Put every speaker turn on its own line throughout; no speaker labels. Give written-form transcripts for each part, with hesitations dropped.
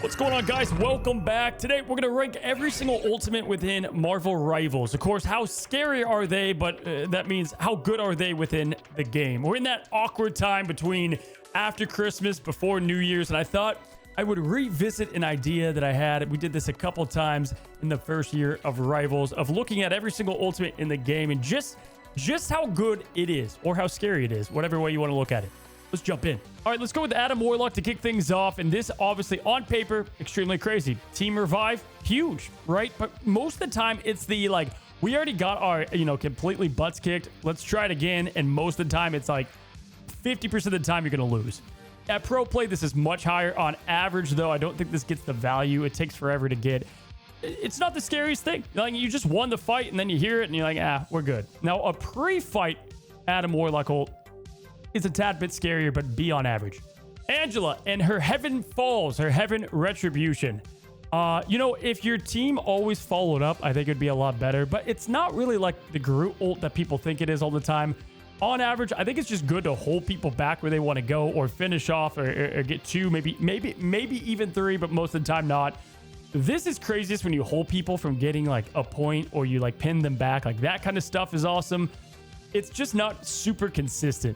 What's going on, guys? Welcome back. Today we're gonna rank every single ultimate within Marvel Rivals. Of course, how scary are they, but that means how good are they within the game. We're in that awkward time between after Christmas, before New Year's, and I thought I would revisit an idea that I had. We did this a couple times in the first year of Rivals, of looking at every single ultimate in the game and just how good it is, or how scary it is, whatever way you want to look at it. Let's jump in. All right, let's go with Adam Warlock to kick things off. And this, obviously, on paper, extremely crazy. Team revive, huge, right? But most of the time, it's the, like, we already got our, completely butts kicked. Let's try it again. And most of the time, it's like 50% of the time you're going to lose. At pro play, this is much higher. On average, though, I don't think this gets the value. It takes forever to get. It's not the scariest thing. Like, you just won the fight, and then you hear it, and you're like, we're good. Now, a pre-fight Adam Warlock ult is a tad bit scarier, but be on average. Angela and her Heaven Falls, her Heaven Retribution. If your team always followed up, I think it'd be a lot better, but it's not really like the Groot ult that people think it is all the time. On average, I think it's just good to hold people back where they want to go, or finish off, or get two, maybe even three, but most of the time not. This is craziest when you hold people from getting like a point, or you like pin them back. Like that kind of stuff is awesome. It's just not super consistent.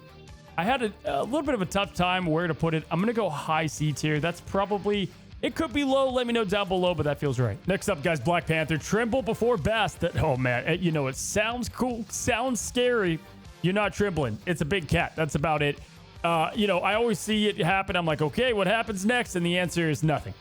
I had a little bit of a tough time where to put it. I'm going to go high C tier. That's probably, it could be low. Let me know down below, but that feels right. Next up, guys, Black Panther. Tremble before Bast. Oh, man. It sounds cool. Sounds scary. You're not trembling. It's a big cat. That's about it. I always see it happen. I'm like, okay, what happens next? And the answer is nothing.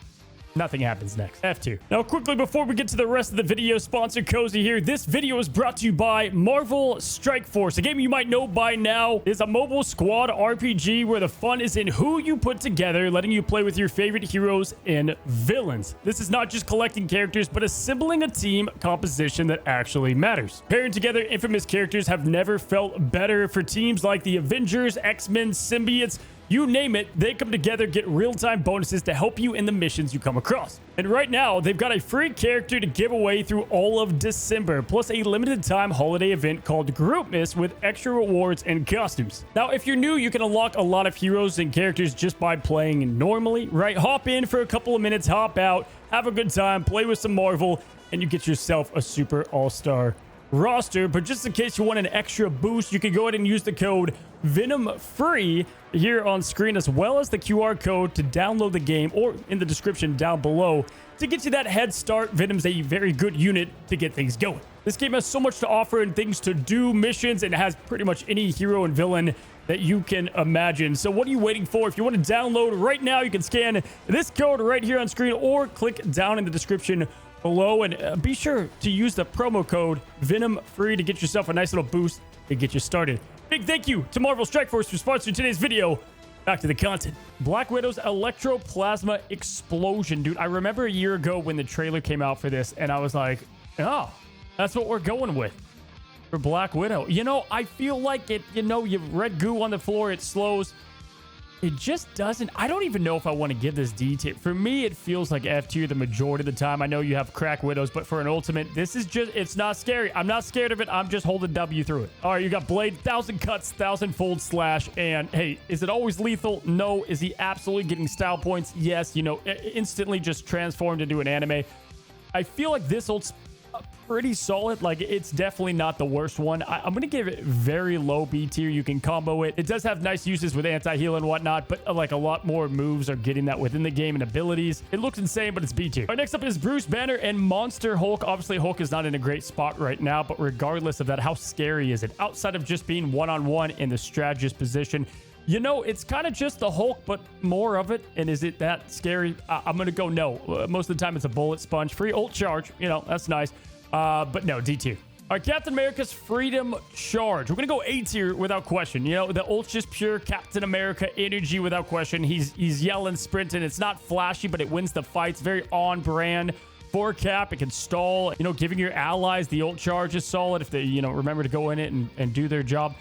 Nothing happens next. F tier. Now, quickly, before we get to the rest of the video, sponsor Cozy here. This video is brought to you by Marvel Strike Force, a game you might know by now. It's a mobile squad RPG where the fun is in who you put together, letting you play with your favorite heroes and villains. This is not just collecting characters, but assembling a team composition that actually matters. Pairing together infamous characters have never felt better for teams like the Avengers, X-Men, Symbiotes. You name it, they come together, get real-time bonuses to help you in the missions you come across. And right now, they've got a free character to give away through all of December, plus a limited-time holiday event called Grootmas with extra rewards and costumes. Now, if you're new, you can unlock a lot of heroes and characters just by playing normally, right? Hop in for a couple of minutes, hop out, have a good time, play with some Marvel, and you get yourself a super all-star roster. But just in case you want an extra boost, you can go ahead and use the code Venom free here on screen, as well as the QR code to download the game, or in the description down below, to get you that head start. Venom's a very good unit to get things going. This game has so much to offer and things to do, missions, and it has pretty much any hero and villain that you can imagine. So what are you waiting for? If you want to download right now, you can scan this code right here on screen, or click down in the description below, and be sure to use the promo code Venom free to get yourself a nice little boost to get you started. Big thank you to Marvel Strike Force for sponsoring today's video. Back to the content. Black Widow's Electroplasma Explosion. Dude, I remember a year ago when the trailer came out for this, and I was like, oh, that's what we're going with for Black Widow. I feel like it, you red goo on the floor, it slows. It just doesn't. I don't even know if I want to give this D tier. For me, it feels like F tier the majority of the time. I know you have crack widows, but for an ultimate, this is just, it's not scary. I'm not scared of it. I'm just holding W through it. All right, you got Blade, 1,000 cuts, 1,000-fold slash. And hey, is it always lethal? No. Is he absolutely getting style points? Yes. Instantly just transformed into an anime. I feel like this ult's pretty solid. Like, it's definitely not the worst one. I'm gonna give it very low B tier. You can combo it. It does have nice uses with anti-heal and whatnot, but like a lot more moves are getting that within the game and abilities. It looks insane, but it's B tier. All right, next up is Bruce Banner and Monster Hulk. Obviously, Hulk is not in a great spot right now, but regardless of that, how scary is it? Outside of just being one-on-one in the strategist position, it's kind of just the Hulk, but more of it. And is it that scary? I'm going to go no. Most of the time, it's a bullet sponge. Free ult charge. That's nice. But no, D tier. All right, Captain America's Freedom Charge. We're going to go A tier without question. The ult's just pure Captain America energy without question. He's yelling, sprinting. It's not flashy, but it wins the fights. Very on brand for Cap. It can stall. Giving your allies the ult charge is solid if they, remember to go in it and do their job.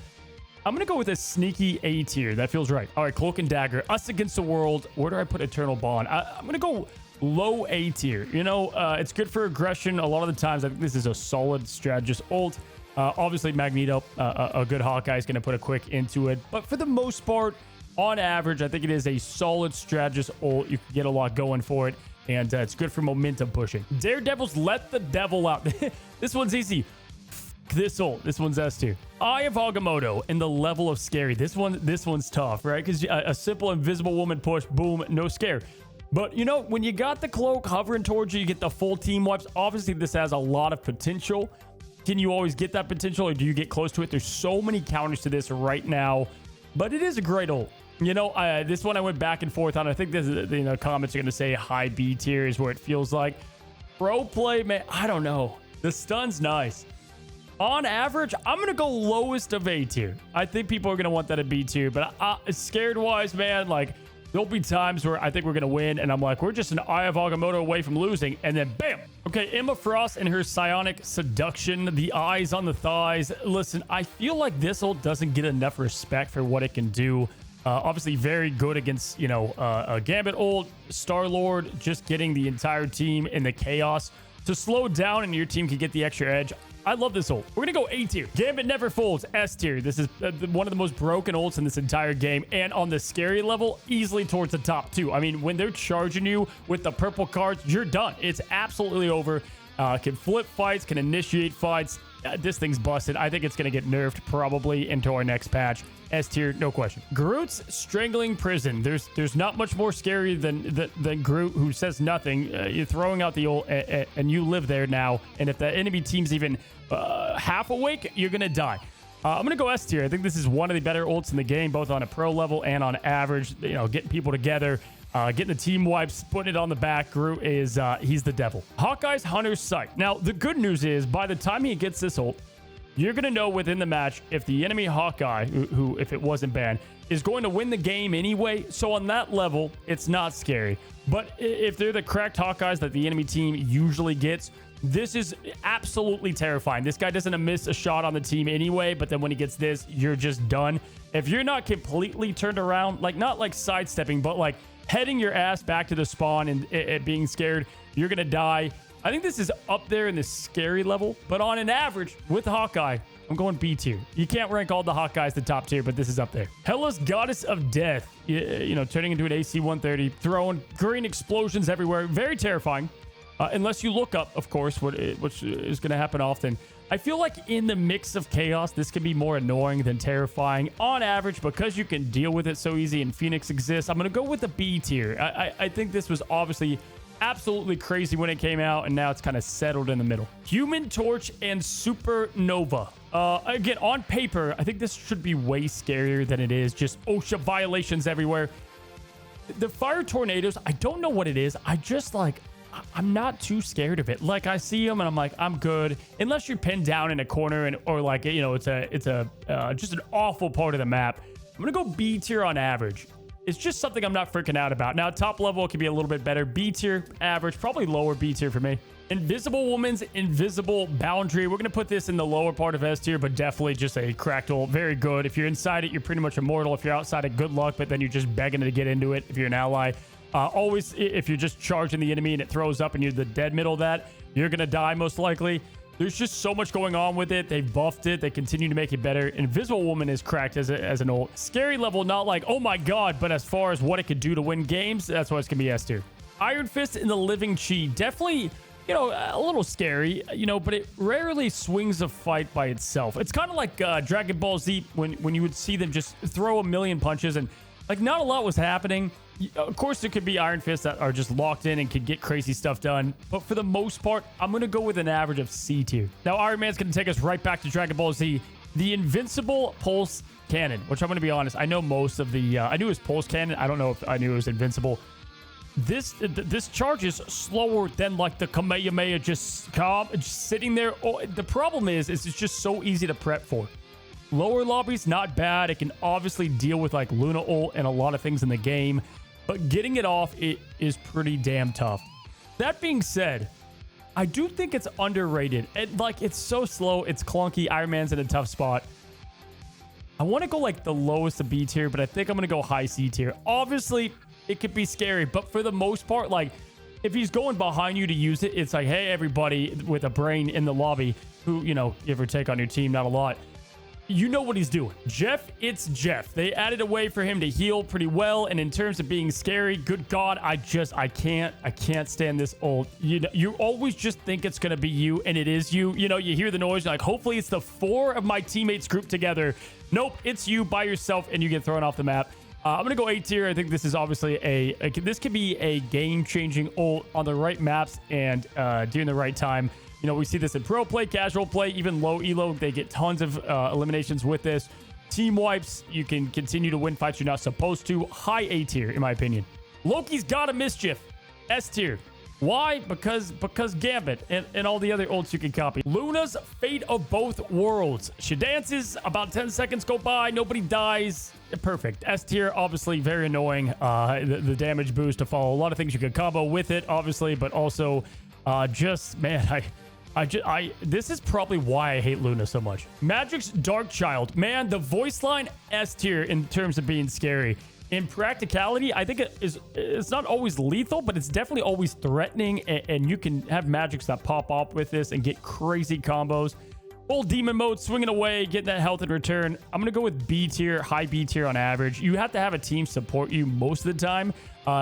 I'm going to go with a sneaky A tier. That feels right. All right, Cloak and Dagger. Us Against the World. Where do I put Eternal Bond? I'm going to go low A tier. It's good for aggression. A lot of the times, I think this is a solid strategist ult. Obviously, Magneto, a good Hawkeye, is going to put a quick into it. But for the most part, On average, I think it is a solid strategist ult. You can get a lot going for it, and it's good for momentum pushing. Daredevil's Let the Devil Out. This one's easy. This ult. This one's S2. Eye of Agamotto and the level of scary. This one's tough, right? Because a simple invisible woman push, boom, no scare. But, you know, when you got the cloak hovering towards you, you get the full team wipes. Obviously, this has a lot of potential. Can you always get that potential, or do you get close to it? There's so many counters to this right now, but it is a great ult. You know, this one I went back and forth on. I think this is, you know, comments are going to say high B tier is where it feels like. Pro play, man, I don't know. The stun's nice. On average, I'm going to go lowest of A tier. I think people are going to want that at B tier, but scared wise, man, like, there'll be times where I think we're going to win, and I'm like, we're just an Eye of Agamotto away from losing, and then bam! Okay, Emma Frost and her psionic seduction, the eyes on the thighs. Listen, I feel like this ult doesn't get enough respect for what it can do. Obviously, very good against, you know, a Gambit ult, Star-Lord, just getting the entire team in the chaos to slow down, and your team can get the extra edge. I love this ult. We're going to go A tier. Gambit never folds. S tier. This is one of the most broken ults in this entire game. And on the scary level, easily towards the top two. I mean, when they're charging you with the purple cards, you're done. It's absolutely over. Can flip fights, can initiate fights. This thing's busted. I think it's going to get nerfed probably into our next patch. S tier, no question. Groot's strangling prison. There's not much more scary than Groot, who says nothing. You're throwing out the ult, and you live there now. And if the enemy team's even half awake, you're gonna die. I'm gonna go S tier. I think this is one of the better ults in the game, both on a pro level and on average. You know, getting people together, getting the team wipes, putting it on the back. Groot is he's the devil. Hawkeye's Hunter's Sight. Now the good news is, by the time he gets this ult, you're going to know within the match if the enemy Hawkeye, who if it wasn't banned, is going to win the game anyway. So on that level, it's not scary. But if they're the cracked Hawkeyes that the enemy team usually gets, this is absolutely terrifying. This guy doesn't miss a shot on the team anyway, but then when he gets this, you're just done. If you're not completely turned around, like not like sidestepping, but like heading your ass back to the spawn and being scared, you're going to die. I think this is up there in the scary level, but on an average with Hawkeye, I'm going B tier. You can't rank all the Hawkeyes the top tier, but this is up there. Hela's Goddess of Death, you know, turning into an AC 130, throwing green explosions everywhere. Very terrifying, unless you look up, of course, which is going to happen often. I feel like in the mix of chaos, this can be more annoying than terrifying. On average, because you can deal with it so easy and Phoenix exists, I'm going to go with the B tier. I think this was obviously absolutely crazy when it came out, and now it's kind of settled in the middle. Human Torch and Supernova. Again, on paper, I think this should be way scarier than it is. Just OSHA violations everywhere. The fire tornadoes, I don't know what it is. I just like, I'm not too scared of it. Like, I see them and I'm like, I'm good. Unless you're pinned down in a corner and or like, you know, it's just an awful part of the map. I'm gonna go B tier on average. It's just something I'm not freaking out about. Now, top level can be a little bit better. B tier, average, probably lower B tier for me. Invisible Woman's Invisible Boundary. We're going to put this in the lower part of S tier, but definitely just a cracked ult. Very good. If you're inside it, you're pretty much immortal. If you're outside it, good luck, but then you're just begging to get into it if you're an ally. Always, if you're just charging the enemy and it throws up and you're the dead middle of that, you're going to die most likely. There's just so much going on with it. They've buffed it. They continue to make it better. Invisible Woman is cracked as an ult. Scary level, not like, oh my god, but as far as what it could do to win games, that's why it's going to be S tier. Iron Fist in the Living Chi. Definitely, you know, a little scary, you know, but it rarely swings a fight by itself. It's kind of like Dragon Ball Z when you would see them just throw a million punches and like not a lot was happening. Of course, there could be Iron Fists that are just locked in and can get crazy stuff done. But for the most part, I'm going to go with an average of C tier. Now, Iron Man's going to take us right back to Dragon Ball Z. The Invincible Pulse Cannon, which I'm going to be honest, I know most of the... I knew it was Pulse Cannon. I don't know if I knew it was Invincible. This charge is slower than like the Kamehameha just sitting there. Oh, the problem is it's just so easy to prep for. Lower lobbies, not bad. It can obviously deal with like Luna ult and a lot of things in the game. But getting it off, it is pretty damn tough. That being said, I do think it's underrated. Like, it's so slow. It's clunky. Iron Man's in a tough spot. I want to go like the lowest of B tier, but I think I'm going to go high C tier. Obviously, it could be scary, but for the most part, like, if he's going behind you to use it, it's like, hey, everybody with a brain in the lobby who, you know, give or take on your team, not a lot. you know what he's doing. Jeff, it's Jeff. They added a way for him to heal pretty well, and in terms of being scary, good God, I can't stand this ult. You always just think it's gonna be you, and it is you. You know, you hear the noise, you're like, hopefully it's the 4 of my teammates grouped together. Nope, it's you by yourself, and you get thrown off the map. I'm gonna go A tier. I think this is obviously this could be a game-changing ult on the right maps and during the right time. You know, we see this in pro play, casual play, even low elo. They get tons of eliminations with this. Team wipes, you can continue to win fights you're not supposed to. High A tier, in my opinion. Loki's got a mischief. S tier. Why? Because Gambit and all the other ults you can copy. Luna's Fate of Both Worlds. She dances, about 10 seconds go by, nobody dies. Perfect. S tier, obviously very annoying. The damage boost to follow. A lot of things you could combo with it, obviously, but also just, man, this is probably why I hate Luna so much. Magik's Dark Child. Man, the voice line S tier in terms of being scary. In practicality, I think it's not always lethal, but it's definitely always threatening, and you can have magics that pop up with this and get crazy combos. Full demon mode, swinging away, getting that health in return. I'm going to go with B tier, high B tier on average. You have to have a team support you most of the time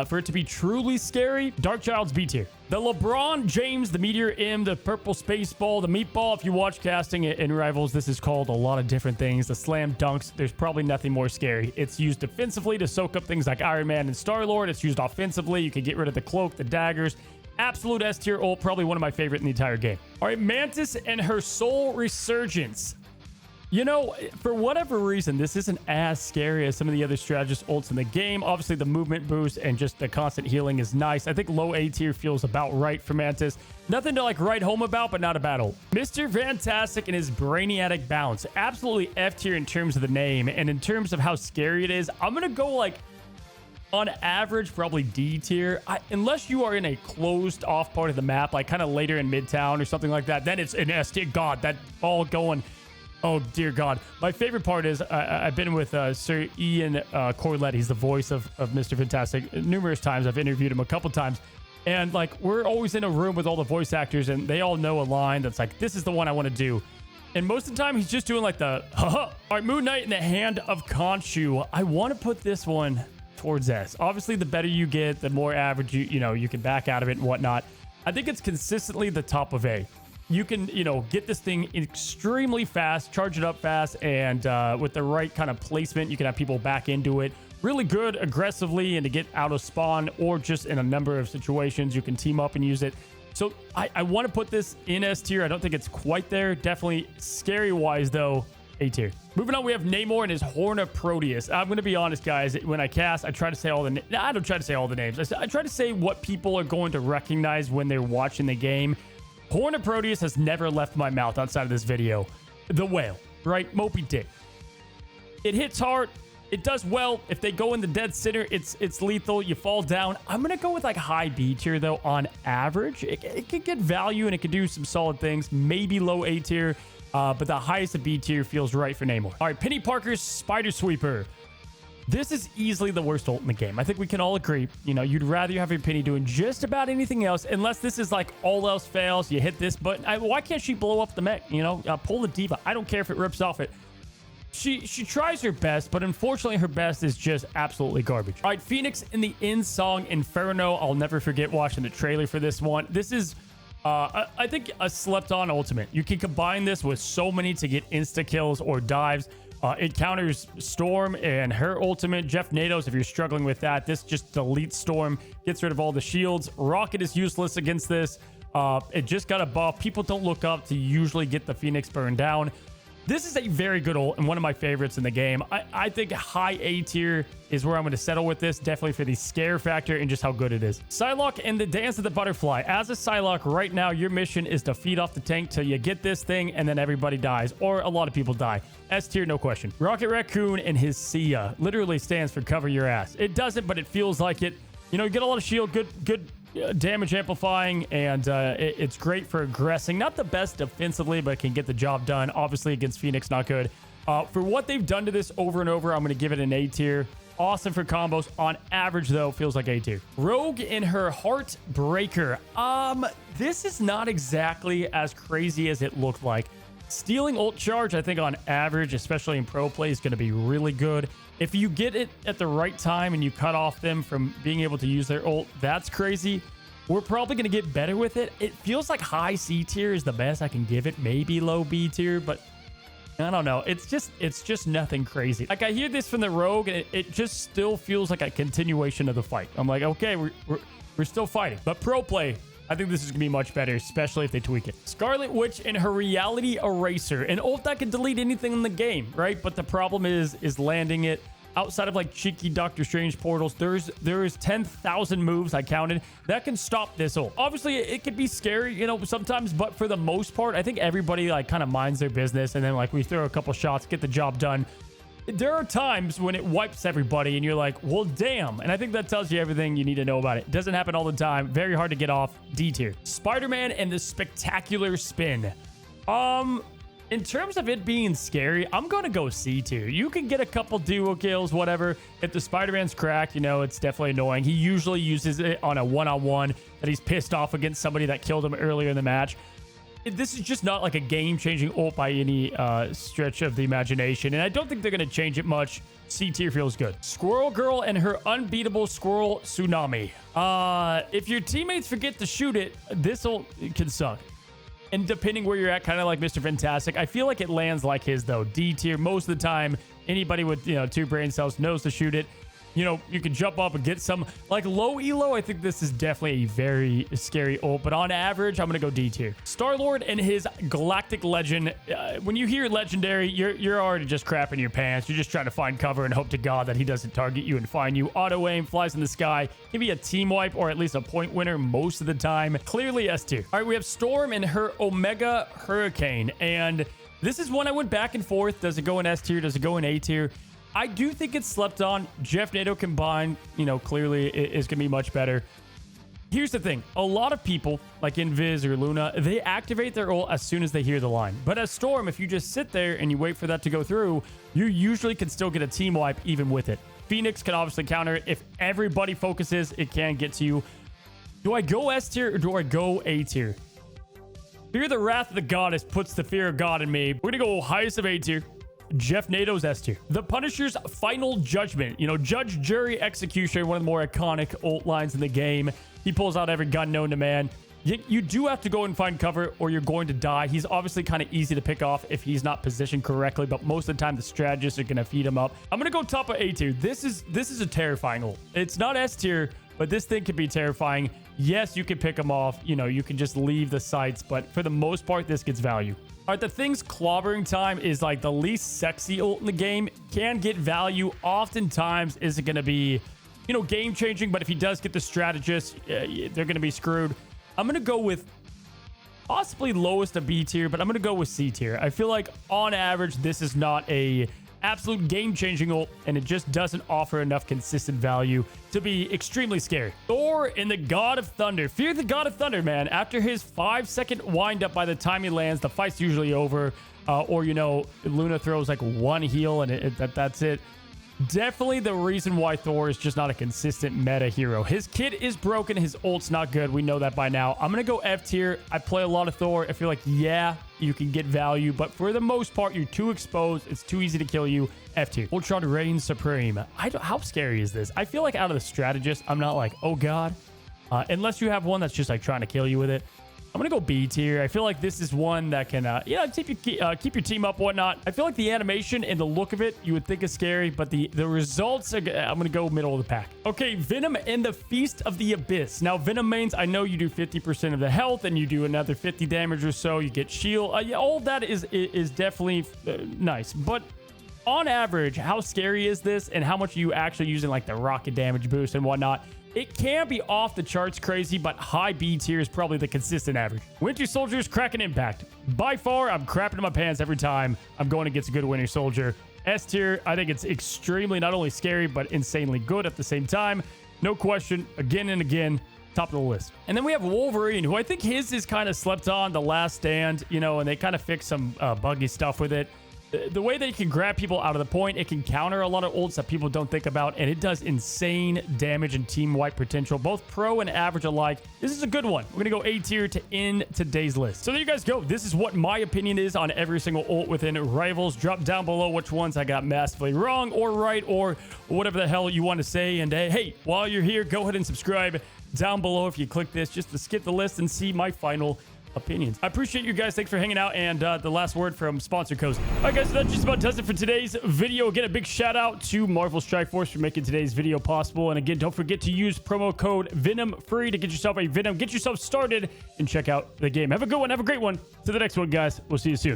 for it to be truly scary. Dark Child's B tier. The LeBron James, the Meteor M, the Purple Space Ball, the Meatball. If you watch casting in Rivals, this is called a lot of different things. The Slam Dunks, there's probably nothing more scary. It's used defensively to soak up things like Iron Man and Star-Lord. It's used offensively. You can get rid of the cloak, the daggers. Absolute S tier ult, probably one of my favorite in the entire game. All right, Mantis and her Soul Resurgence. You know, for whatever reason, this isn't as scary as some of the other strategist ults in the game. Obviously, the movement boost and just the constant healing is nice. I think low A tier feels about right for Mantis. Nothing to like write home about, but not a bad ult. Mr. Fantastic and his Brainiac bounce. Absolutely F tier in terms of the name, and in terms of how scary it is, I'm gonna go like on average, probably D tier. Unless you are in a closed off part of the map, like kind of later in Midtown or something like that, then it's an S tier. God, that ball going. Oh, dear God. My favorite part is I've been with Sir Ian Corlett. He's the voice of Mr. Fantastic numerous times. I've interviewed him a couple times. And like, we're always in a room with all the voice actors, and they all know a line that's like, this is the one I want to do. And most of the time, he's just doing like the, haha. All right, Moon Knight in the Hand of Khonshu. I want to put this one towards S. Obviously, the better you get, the more average you can back out of it and whatnot. I think it's consistently the top of A. You can, get this thing extremely fast, charge it up fast, and with the right kind of placement, you can have people back into it really good aggressively and to get out of spawn, or just in a number of situations, you can team up and use it. So I want to put this in S tier. I don't think it's quite there. Definitely scary-wise, though, A tier. Moving on, we have Namor and his Horn of Proteus. I'm going to be honest, guys. When I cast, I try to say all the names. I don't try to say all the names. I try to say what people are going to recognize when they're watching the game. Horn of Proteus has never left my mouth outside of this video. The whale, right? Moby Dick. It hits hard. It does well. If they go in the dead center, it's lethal. You fall down. I'm going to go with like high B tier, though, on average. It could get value, and it could do some solid things. Maybe low A tier, but the highest of B tier feels right for Namor. All right, Peni Parker's Spider Sweeper. This is easily the worst ult in the game. I think we can all agree. You'd rather have your Penny doing just about anything else, unless this is like all else fails. You hit this button. Why can't she blow up the mech? Pull the diva. I don't care if it rips off it. She tries her best, but unfortunately her best is just absolutely garbage. All right, Phoenix in the end song Inferno. I'll never forget watching the trailer for this one. This is I think a slept on ultimate. You can combine this with so many to get insta kills or dives. It counters Storm and her ultimate. Jeff Natos, if you're struggling with that, this just deletes Storm, gets rid of all the shields. Rocket is useless against this. It just got a buff. People don't look up to usually get the Phoenix burned down. This is a very good ult and one of my favorites in the game. I think high A tier is where I'm going to settle with this, definitely for the scare factor and just how good it is. Psylocke and the Dance of the Butterfly. As a Psylocke, right now, your mission is to feed off the tank till you get this thing, and then everybody dies, or a lot of people die. S tier, no question. Rocket Raccoon and his Sia literally stands for cover your ass. It doesn't, but it feels like it. You get a lot of shield, good damage amplifying, and it's great for aggressing. Not the best defensively, but it can get the job done. Obviously, against Phoenix, not good. For what they've done to this over and over, I'm going to give it an A tier. Awesome for combos. On average, though, feels like A tier. Rogue in her Heartbreaker. This is not exactly as crazy as it looked like. Stealing ult charge, I think on average, especially in pro play, is going to be really good. If you get it at the right time and you cut off them from being able to use their ult, that's crazy. We're probably going to get better with it. It feels like high C tier is the best I can give it. Maybe low B tier, but I don't know. It's just nothing crazy. Like, I hear this from the rogue, and it just still feels like a continuation of the fight. I'm like, okay, we're still fighting. But pro play, I think this is going to be much better, especially if they tweak it. Scarlet Witch and her reality eraser. An ult that can delete anything in the game, right? But the problem is landing it. Outside of like cheeky Doctor Strange portals, there is 10,000 moves I counted that can stop this ult. Obviously, it could be scary, you know, sometimes, but for the most part, I think everybody like kind of minds their business, and then like we throw a couple shots, get the job done. There are times when it wipes everybody and you're like, well, damn. And I think that tells you everything you need to know about it. It doesn't happen all the time. Very hard to get off. D tier. Spider-Man and the spectacular spin. In terms of it being scary, I'm going to go C tier. You can get a couple duo kills, whatever. If the Spider-Man's cracked, you know, it's definitely annoying. He usually uses it on a one-on-one that he's pissed off against somebody that killed him earlier in the match. This is just not like a game-changing ult by any stretch of the imagination, and I don't think they're going to change it much. C tier feels good. Squirrel Girl and her unbeatable squirrel tsunami. If your teammates forget to shoot it, this ult can suck. And depending where you're at, kind of like Mr. Fantastic, I feel like it lands like his, though. D tier, most of the time, anybody with, you know, 2 brain cells knows to shoot it. You know, you can jump up and get some, like, low elo. I think this is definitely a very scary ult, but on average, I'm going to go D tier. Star-Lord and his Galactic Legend. When you hear Legendary, you're already just crapping your pants. You're just trying to find cover and hope to God that he doesn't target you and find you. Auto-aim, flies in the sky. Can be a team wipe or at least a point winner most of the time. Clearly S tier. All right, we have Storm and her Omega Hurricane, and this is one I went back and forth. Does it go in S tier? Does it go in A tier? I do think it's slept on. Jeff Nato combined, you know, clearly is going to be much better. Here's the thing. A lot of people, like Invis or Luna, they activate their ult as soon as they hear the line. But as Storm, if you just sit there and you wait for that to go through, you usually can still get a team wipe even with it. Phoenix can obviously counter it. If everybody focuses, it can get to you. Do I go S tier or do I go A tier? Fear the Wrath of the Goddess puts the fear of God in me. We're going to go highest of A tier. Jeff Nato's S tier. The Punisher's Final Judgment. You know, Judge, Jury, Executioner, one of the more iconic ult lines in the game. He pulls out every gun known to man. You do have to go and find cover or you're going to die. He's obviously kind of easy to pick off if he's not positioned correctly, but most of the time the strategists are going to feed him up. I'm going to go top of A tier. This is a terrifying ult. It's not S tier, but this thing can be terrifying. Yes, you can pick him off. You know, you can just leave the sights, but for the most part, this gets value. All right, the Thing's Clobbering Time is like the least sexy ult in the game. Can get value. Oftentimes isn't going to be, you know, game changing, but if he does get the strategist, they're going to be screwed. I'm going to go with possibly lowest of B tier, but I'm going to go with C tier. I feel like on average, this is not a absolute game-changing ult, and it just doesn't offer enough consistent value to be extremely scary. Thor and the God of Thunder. Fear the God of Thunder, man. After his 5-second wind-up, by the time he lands, the fight's usually over. Or, you know, Luna throws like one heal, and that's it. Definitely the reason why Thor is just not a consistent meta hero. His kit is broken. His ult's not good. We know that by now. I'm going to go F tier. I play a lot of Thor. I feel like, yeah, you can get value, but for the most part, you're too exposed. It's too easy to kill you. F tier. Ultron reigns supreme. How scary is this? I feel like out of the strategists, I'm not like, oh God. Unless you have one that's just like trying to kill you with it. I'm going to go B tier. I feel like this is one that can, keep your team up, whatnot. I feel like the animation and the look of it, you would think is scary, but the results, I'm going to go middle of the pack. Okay, Venom and the Feast of the Abyss. Now, Venom mains, I know you do 50% of the health, and you do another 50 damage or so. You get shield. All of that is definitely nice, but on average, how scary is this, and how much are you actually using, like, the rocket damage boost and whatnot? It can be off the charts crazy, but high B tier is probably the consistent average. Winter Soldier's Kraken Impact. By far, I'm crapping in my pants every time I'm going against a good Winter Soldier. S tier, I think it's extremely not only scary, but insanely good at the same time. No question, again and again, top of the list. And then we have Wolverine, who I think his is kind of slept on, The Last Stand, you know, and they kind of fixed some buggy stuff with it. The way that it can grab people out of the point, it can counter a lot of ults that people don't think about, and it does insane damage and team wipe potential, both pro and average alike. This is a good one. We're gonna go A tier to end today's list. So there you guys go. This is what my opinion is on every single ult within Rivals. Drop down below which ones I got massively wrong or right, or whatever the hell you want to say. And hey, while you're here, go ahead and subscribe down below if you click this, just to skip the list and see my final opinions. I appreciate you guys. Thanks for hanging out. And the last word from sponsor codes. All right, guys, so that just about does it for today's video. Again, a big shout out to Marvel Strike Force for making today's video possible. And again, don't forget to use promo code Venom free to get yourself a Venom, get yourself started, and check out the game. Have a good one. Have a great one. To the next one, guys. We'll see you soon.